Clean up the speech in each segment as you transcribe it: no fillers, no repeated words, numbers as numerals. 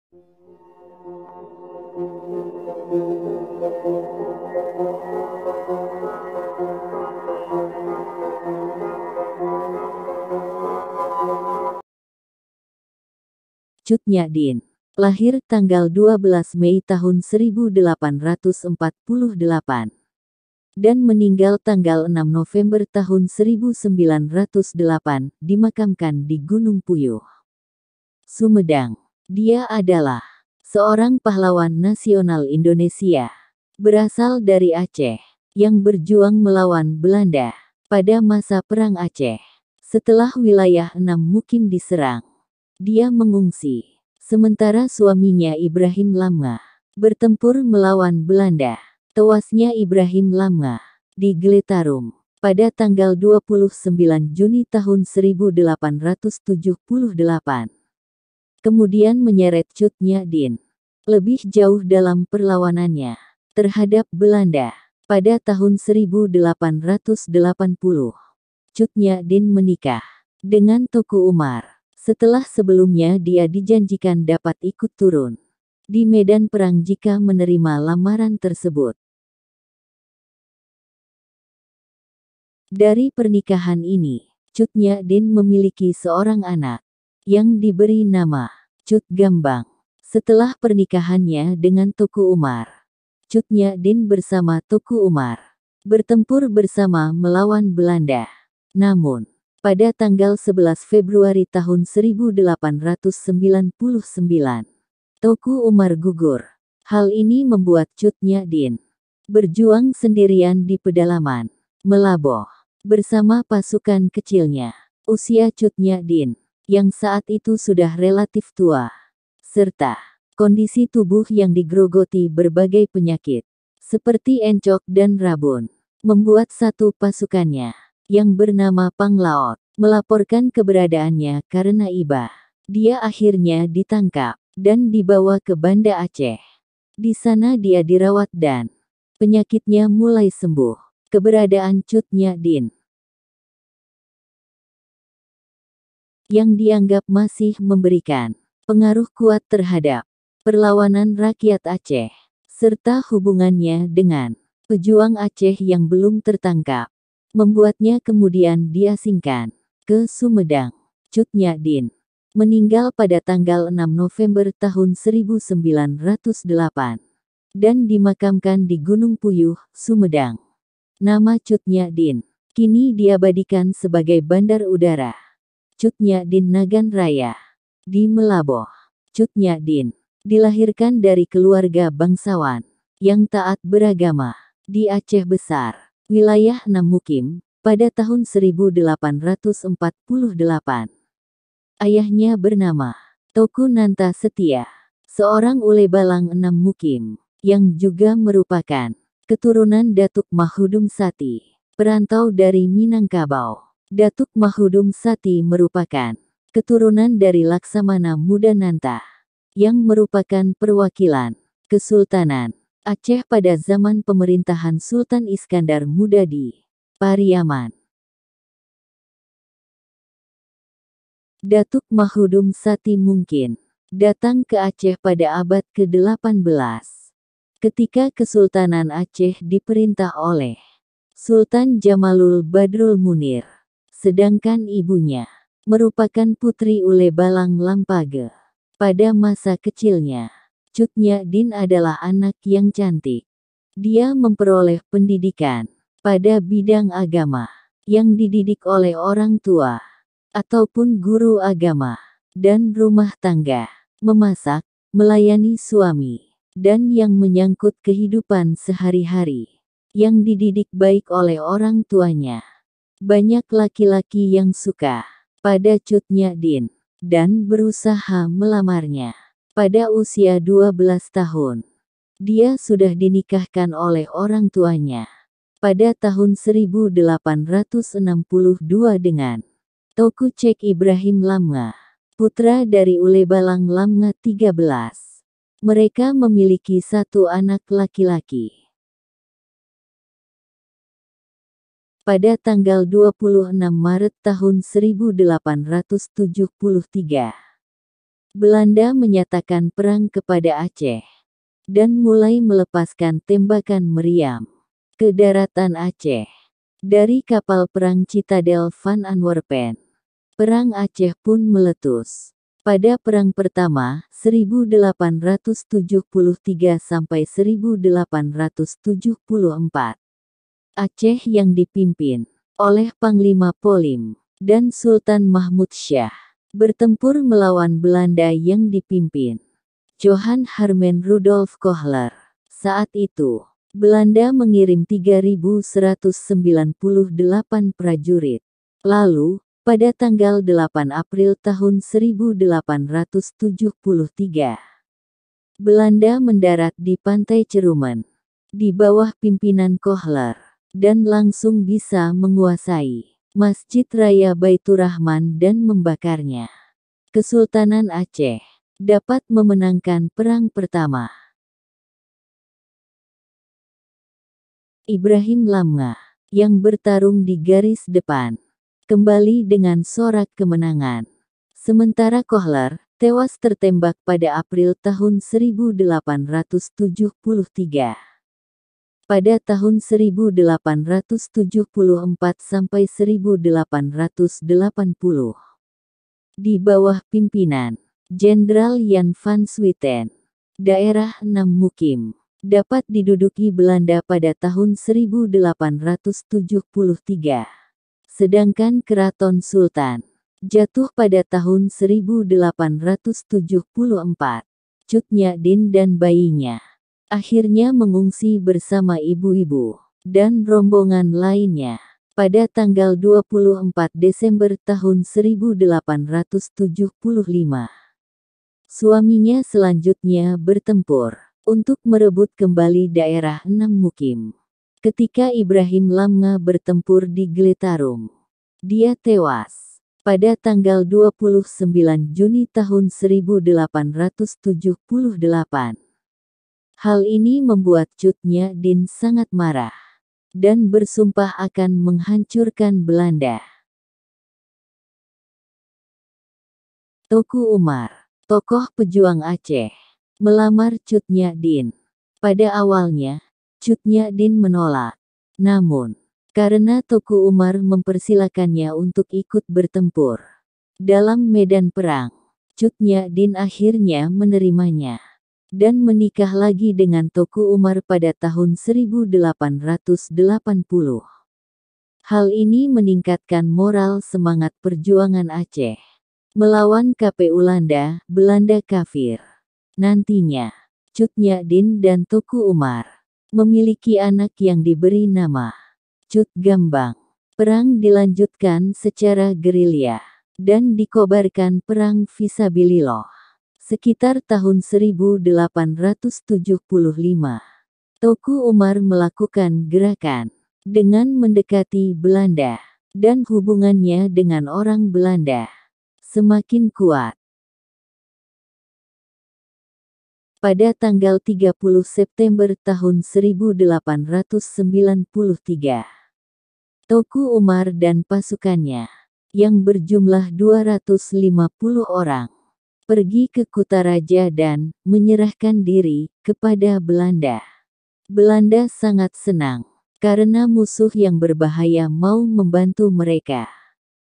Cut Nyak-dien, lahir tanggal 12 Mei tahun 1848 dan meninggal tanggal 6 November tahun 1908, dimakamkan di Gunung Puyuh, Sumedang. Dia adalah seorang pahlawan nasional Indonesia, berasal dari Aceh, yang berjuang melawan Belanda pada masa Perang Aceh. Setelah wilayah Enam Mukim diserang, dia mengungsi, sementara suaminya Ibrahim Lamngah bertempur melawan Belanda. Tewasnya Ibrahim Lamngah di Geletarum pada tanggal 29 Juni tahun 1878. Kemudian menyeret Cut Nyak-dien lebih jauh dalam perlawanannya terhadap Belanda. Pada tahun 1880, Cut Nyak-dien menikah dengan Teuku Umar. Setelah sebelumnya dia dijanjikan dapat ikut turun di medan perang jika menerima lamaran tersebut. Dari pernikahan ini, Cut Nyak-dien memiliki seorang anak yang diberi nama Cut Gambang. Setelah pernikahannya dengan Teuku Umar, Cut Nyak-dien bersama Teuku Umar bertempur bersama melawan Belanda. Namun, pada tanggal 11 Februari tahun 1899, Teuku Umar gugur. Hal ini membuat Cut Nyak-dien berjuang sendirian di pedalaman Melaboh bersama pasukan kecilnya. Usia Cut Nyak-dien yang saat itu sudah relatif tua, serta kondisi tubuh yang digerogoti berbagai penyakit seperti encok dan rabun, membuat satu pasukannya yang bernama Panglaut melaporkan keberadaannya karena iba. Dia akhirnya ditangkap dan dibawa ke Banda Aceh. Di sana dia dirawat dan penyakitnya mulai sembuh. Keberadaan Cut Nyak-dien yang dianggap masih memberikan pengaruh kuat terhadap perlawanan rakyat Aceh, serta hubungannya dengan pejuang Aceh yang belum tertangkap, membuatnya kemudian diasingkan ke Sumedang. Cut Nyak-dien meninggal pada tanggal 6 November tahun 1908 dan dimakamkan di Gunung Puyuh, Sumedang. Nama Cut Nyak-dien kini diabadikan sebagai Bandar Udara Cut Nyak-dien Nagan Raya di Melaboh. Cut Nyak-dien dilahirkan dari keluarga bangsawan yang taat beragama di Aceh Besar, wilayah Enam Mukim, pada tahun 1848. Ayahnya bernama Teuku Nanta Setia, seorang ule balang Enam Mukim, yang juga merupakan keturunan Datuk Mahudum Sati, perantau dari Minangkabau. Datuk Mahudum Sati merupakan keturunan dari Laksamana Muda Nanta, yang merupakan perwakilan Kesultanan Aceh pada zaman pemerintahan Sultan Iskandar Muda di Pariaman. Datuk Mahudum Sati mungkin datang ke Aceh pada abad ke-18. Ketika Kesultanan Aceh diperintah oleh Sultan Jamalul Badrul Munir, sedangkan ibunya merupakan putri ule balang Lampage. Pada masa kecilnya, Cut Nyak-dien adalah anak yang cantik. Dia memperoleh pendidikan pada bidang agama yang dididik oleh orang tua ataupun guru agama dan rumah tangga, memasak, melayani suami, dan yang menyangkut kehidupan sehari-hari, yang dididik baik oleh orang tuanya. Banyak laki-laki yang suka pada Cut Nyak-dien dan berusaha melamarnya. Pada usia 12 tahun, dia sudah dinikahkan oleh orang tuanya. Pada tahun 1862 dengan Teuku Cek Ibrahim Lamngah, putra dari ule balang Lamngah 13. Mereka memiliki satu anak laki-laki. Pada tanggal 26 Maret tahun 1873, Belanda menyatakan perang kepada Aceh dan mulai melepaskan tembakan meriam ke daratan Aceh dari kapal perang Citadel van Antwerpen. Perang Aceh pun meletus. Pada Perang Pertama, 1873 sampai 1874, Aceh yang dipimpin oleh Panglima Polim dan Sultan Mahmud Syah bertempur melawan Belanda yang dipimpin Johan Herman Rudolf Kohler. Saat itu, Belanda mengirim 3.198 prajurit. Lalu, pada tanggal 8 April tahun 1873, Belanda mendarat di pantai Cerumen di bawah pimpinan Kohler dan langsung bisa menguasai Masjid Raya Baitur Rahman dan membakarnya. Kesultanan Aceh dapat memenangkan Perang Pertama. Ibrahim Lamngah, yang bertarung di garis depan, kembali dengan sorak kemenangan. Sementara Kohler tewas tertembak pada April tahun 1873. Pada tahun 1874 sampai 1880, di bawah pimpinan Jenderal Jan van Swieten, daerah 6 Mukim dapat diduduki Belanda pada tahun 1873. Sedangkan Keraton Sultan jatuh pada tahun 1874. Cut Nyak-Dien dan bayinya akhirnya mengungsi bersama ibu-ibu dan rombongan lainnya pada tanggal 24 Desember tahun 1875. Suaminya selanjutnya bertempur untuk merebut kembali daerah 6 Mukim. Ketika Ibrahim Lamngah bertempur di Gletarum, dia tewas pada tanggal 29 Juni tahun 1878. Hal ini membuat Cut Nyak-Dien sangat marah dan bersumpah akan menghancurkan Belanda. Teuku Umar, tokoh pejuang Aceh, melamar Cut Nyak-Dien. Pada awalnya, Cut Nyak-Dien menolak. Namun, karena Teuku Umar mempersilakannya untuk ikut bertempur dalam medan perang, Cut Nyak-Dien akhirnya menerimanya dan menikah lagi dengan Teuku Umar pada tahun 1880. Hal ini meningkatkan moral semangat perjuangan Aceh melawan KPU Belanda kafir. Nantinya, Cut Nyak-Dien dan Teuku Umar memiliki anak yang diberi nama Cut Gambang. Perang dilanjutkan secara gerilya dan dikobarkan perang fisabilillah. Sekitar tahun 1875, Teuku Umar melakukan gerakan dengan mendekati Belanda dan hubungannya dengan orang Belanda semakin kuat. Pada tanggal 30 September tahun 1893, Teuku Umar dan pasukannya, yang berjumlah 250 orang, pergi ke Kutaraja dan menyerahkan diri kepada Belanda. Belanda sangat senang karena musuh yang berbahaya mau membantu mereka,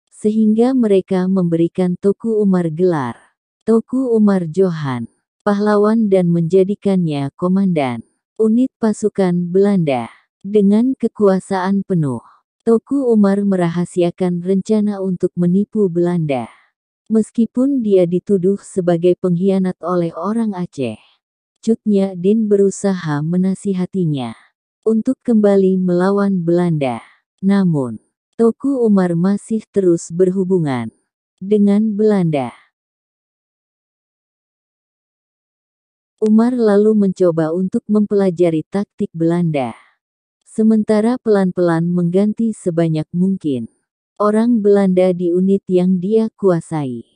sehingga mereka memberikan Teuku Umar gelar Teuku Umar Johan, pahlawan, dan menjadikannya komandan unit pasukan Belanda. Dengan kekuasaan penuh, Teuku Umar merahasiakan rencana untuk menipu Belanda. Meskipun dia dituduh sebagai pengkhianat oleh orang Aceh, Cut Nyak-Dien berusaha menasihatinya untuk kembali melawan Belanda. Namun, Teuku Umar masih terus berhubungan dengan Belanda. Umar lalu mencoba untuk mempelajari taktik Belanda, sementara pelan-pelan mengganti sebanyak mungkin orang Belanda di unit yang dia kuasai.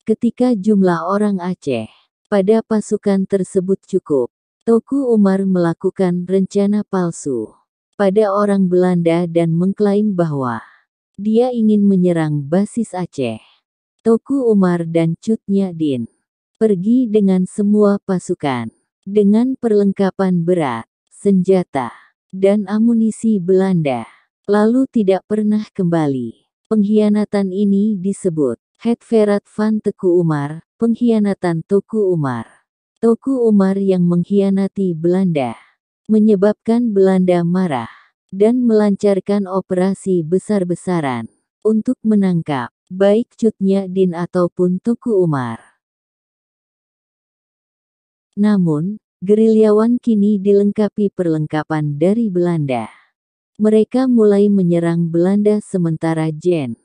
Ketika jumlah orang Aceh pada pasukan tersebut cukup, Teuku Umar melakukan rencana palsu pada orang Belanda dan mengklaim bahwa dia ingin menyerang basis Aceh. Teuku Umar dan Cut Nyak-Dien pergi dengan semua pasukan, dengan perlengkapan berat, senjata, dan amunisi Belanda, lalu tidak pernah kembali. Pengkhianatan ini disebut Het Verraad van Teku Umar, pengkhianatan Teku Umar. Teku Umar yang mengkhianati Belanda, menyebabkan Belanda marah, dan melancarkan operasi besar-besaran untuk menangkap baik Cut Nyak Dien ataupun Teku Umar. Namun, gerilyawan kini dilengkapi perlengkapan dari Belanda. Mereka mulai menyerang Belanda sementara Jan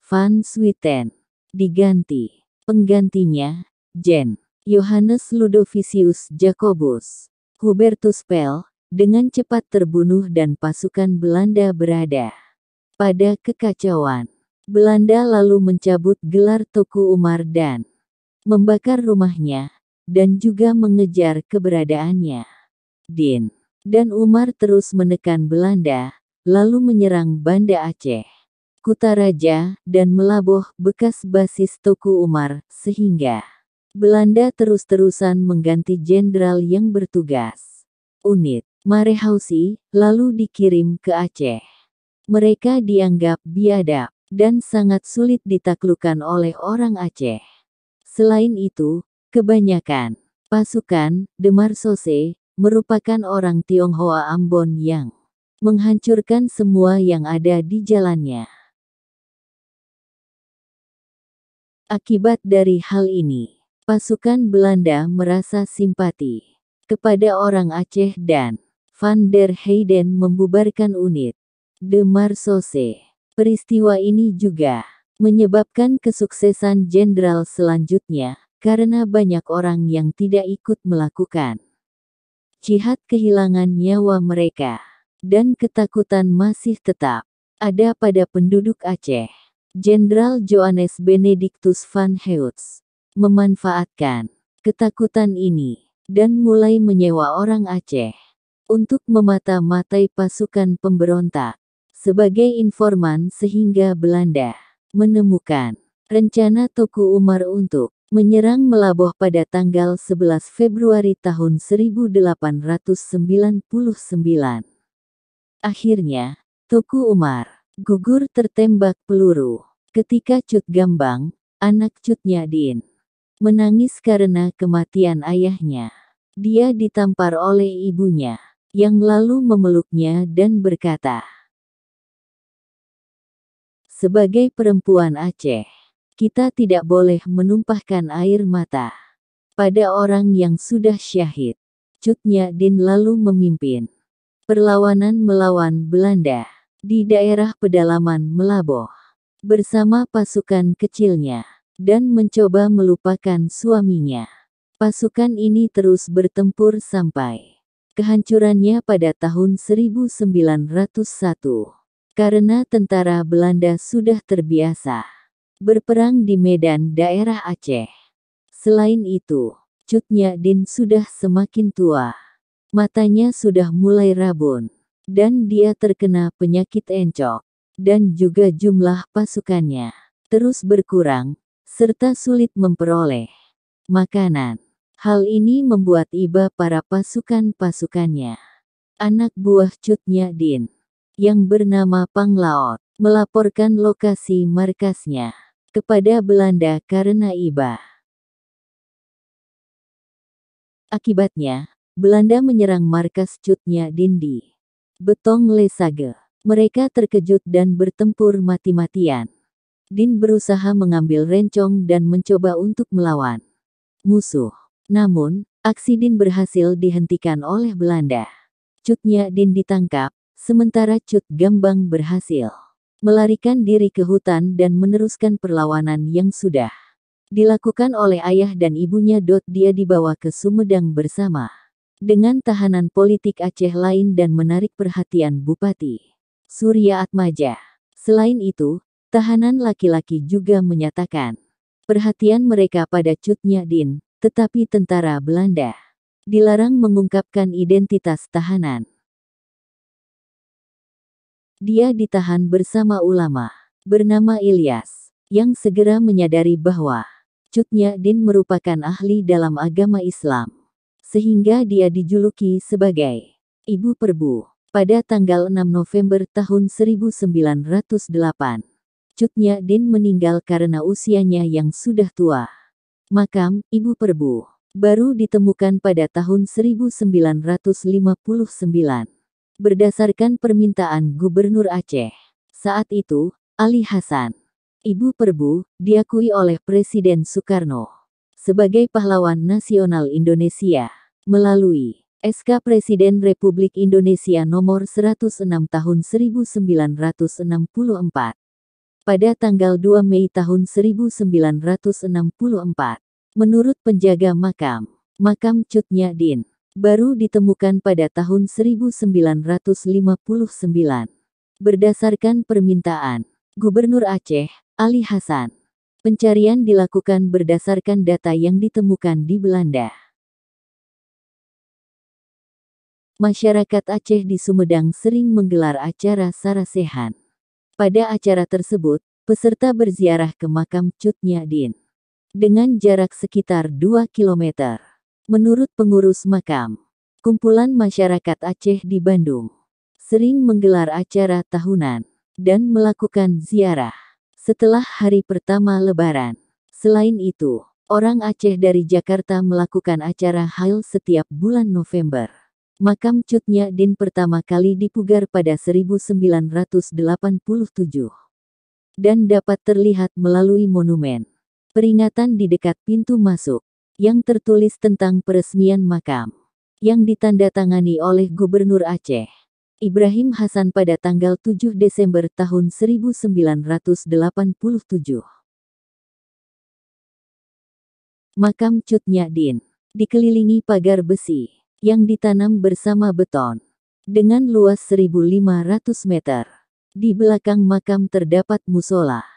van Swieten diganti. Penggantinya, Jan Johannes Ludovicius Jacobus Hubertus Pel, dengan cepat terbunuh dan pasukan Belanda berada pada kekacauan. Belanda lalu mencabut gelar Teku Umar dan membakar rumahnya, dan juga mengejar keberadaannya. Dien dan Umar terus menekan Belanda, lalu menyerang Banda Aceh, Kutaraja, dan Melaboh, bekas basis Teku Umar, sehingga Belanda terus-terusan mengganti jenderal yang bertugas. Unit Marehausi lalu dikirim ke Aceh. Mereka dianggap biadab dan sangat sulit ditaklukkan oleh orang Aceh. Selain itu, kebanyakan pasukan Demarsosse merupakan orang Tionghoa Ambon yang menghancurkan semua yang ada di jalannya. Akibat dari hal ini, pasukan Belanda merasa simpati kepada orang Aceh dan Van der Heyden membubarkan unit Demarsosse. Peristiwa ini juga menyebabkan kesuksesan jenderal selanjutnya, karena banyak orang yang tidak ikut melakukan jihad kehilangan nyawa mereka, dan ketakutan masih tetap ada pada penduduk Aceh. Jenderal Johannes Benedictus van Heutz memanfaatkan ketakutan ini dan mulai menyewa orang Aceh untuk memata-matai pasukan pemberontak sebagai informan, sehingga Belanda menemukan rencana Teku Umar untuk menyerang Melaboh pada tanggal 11 Februari tahun 1899. Akhirnya, Teku Umar gugur tertembak peluru ketika Cut Gambang, anak Cut Nyak Dien, menangis karena kematian ayahnya. Dia ditampar oleh ibunya, yang lalu memeluknya dan berkata, "Sebagai perempuan Aceh, kita tidak boleh menumpahkan air mata pada orang yang sudah syahid." Cut Nyak Dien lalu memimpin perlawanan melawan Belanda di daerah pedalaman Melaboh bersama pasukan kecilnya dan mencoba melupakan suaminya. Pasukan ini terus bertempur sampai kehancurannya pada tahun 1901 karena tentara Belanda sudah terbiasa berperang di medan daerah Aceh. Selain itu, Cut Nyak Dien sudah semakin tua. Matanya sudah mulai rabun, dan dia terkena penyakit encok, dan juga jumlah pasukannya terus berkurang, serta sulit memperoleh makanan. Hal ini membuat iba para pasukan-pasukannya. Anak buah Cut Nyak Dien, yang bernama Panglaut, melaporkan lokasi markasnya kepada Belanda karena iba. Akibatnya, Belanda menyerang markas Cut Nyak Dien di Betong Lesage. Mereka terkejut dan bertempur mati-matian. Dien berusaha mengambil rencong dan mencoba untuk melawan musuh. Namun, aksi Dien berhasil dihentikan oleh Belanda. Cut Nyak Dien ditangkap, sementara Cut Gambang berhasil melarikan diri ke hutan dan meneruskan perlawanan yang sudah dilakukan oleh ayah dan ibunya. Dia dibawa ke Sumedang bersama dengan tahanan politik Aceh lain dan menarik perhatian Bupati Surya Atmaja. Selain itu, tahanan laki-laki juga menyatakan perhatian mereka pada Cut Nyak Dien, tetapi tentara Belanda dilarang mengungkapkan identitas tahanan. Dia ditahan bersama ulama bernama Ilyas, yang segera menyadari bahwa Cut Nyak-dien merupakan ahli dalam agama Islam, sehingga dia dijuluki sebagai Ibu Perbu. Pada tanggal 6 November tahun 1908, Cut Nyak-dien meninggal karena usianya yang sudah tua. Makam Ibu Perbu baru ditemukan pada tahun 1959, berdasarkan permintaan Gubernur Aceh. Saat itu, Ali Hasan, Ibu Perbu, diakui oleh Presiden Soekarno sebagai pahlawan nasional Indonesia melalui SK Presiden Republik Indonesia Nomor 106 Tahun 1964. Pada tanggal 2 Mei tahun 1964. Menurut penjaga makam Cut Nyak-dien baru ditemukan pada tahun 1959. Berdasarkan permintaan Gubernur Aceh, Ali Hasan. Pencarian dilakukan berdasarkan data yang ditemukan di Belanda. Masyarakat Aceh di Sumedang sering menggelar acara sarasehan. Pada acara tersebut, peserta berziarah ke makam Cut Nyak-dien dengan jarak sekitar 2 km. Menurut pengurus makam, kumpulan masyarakat Aceh di Bandung sering menggelar acara tahunan dan melakukan ziarah setelah hari pertama Lebaran. Selain itu, orang Aceh dari Jakarta melakukan acara Hail setiap bulan November. Makam Cut Nyak-dien pertama kali dipugar pada 1987 dan dapat terlihat melalui monumen peringatan di dekat pintu masuk, yang tertulis tentang peresmian makam, yang ditandatangani oleh Gubernur Aceh, Ibrahim Hasan pada tanggal 7 Desember tahun 1987. Makam Cut Nyak-dien dikelilingi pagar besi, yang ditanam bersama beton, dengan luas 1.500 meter. Di belakang makam terdapat musola.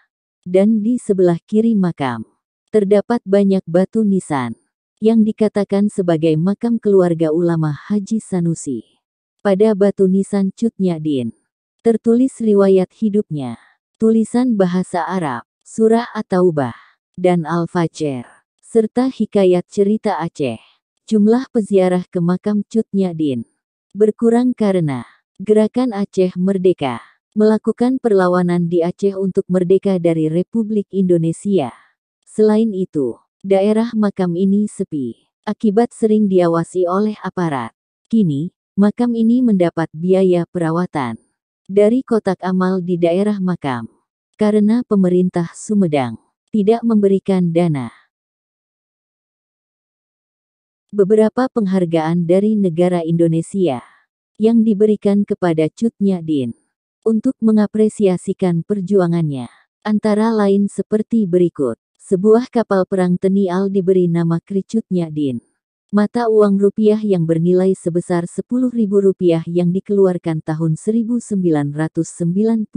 Dan di sebelah kiri makam, terdapat banyak batu nisan, yang dikatakan sebagai makam keluarga ulama Haji Sanusi. Pada batu nisan Cut Nyak-dien, tertulis riwayat hidupnya, tulisan bahasa Arab, surah At-Taubah, dan Al-Fajr, serta hikayat cerita Aceh. Jumlah peziarah ke makam Cut Nyak-dien berkurang karena Gerakan Aceh Merdeka melakukan perlawanan di Aceh untuk merdeka dari Republik Indonesia. Selain itu, daerah makam ini sepi, akibat sering diawasi oleh aparat. Kini, makam ini mendapat biaya perawatan dari kotak amal di daerah makam, karena pemerintah Sumedang tidak memberikan dana. Beberapa penghargaan dari negara Indonesia yang diberikan kepada Cut Nyak-dien untuk mengapresiasikan perjuangannya, antara lain seperti berikut. Sebuah kapal perang Teni Al diberi nama Kri Cut Nyak-dien. Mata uang rupiah yang bernilai sebesar Rp10.000 yang dikeluarkan tahun 1998.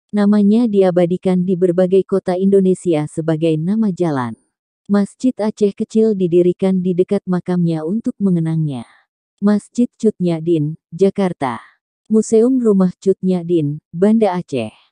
Namanya diabadikan di berbagai kota Indonesia sebagai nama jalan. Masjid Aceh kecil didirikan di dekat makamnya untuk mengenangnya. Masjid Cut Nyak-dien, Jakarta. Museum Rumah Cut Nyak-dien, Banda Aceh.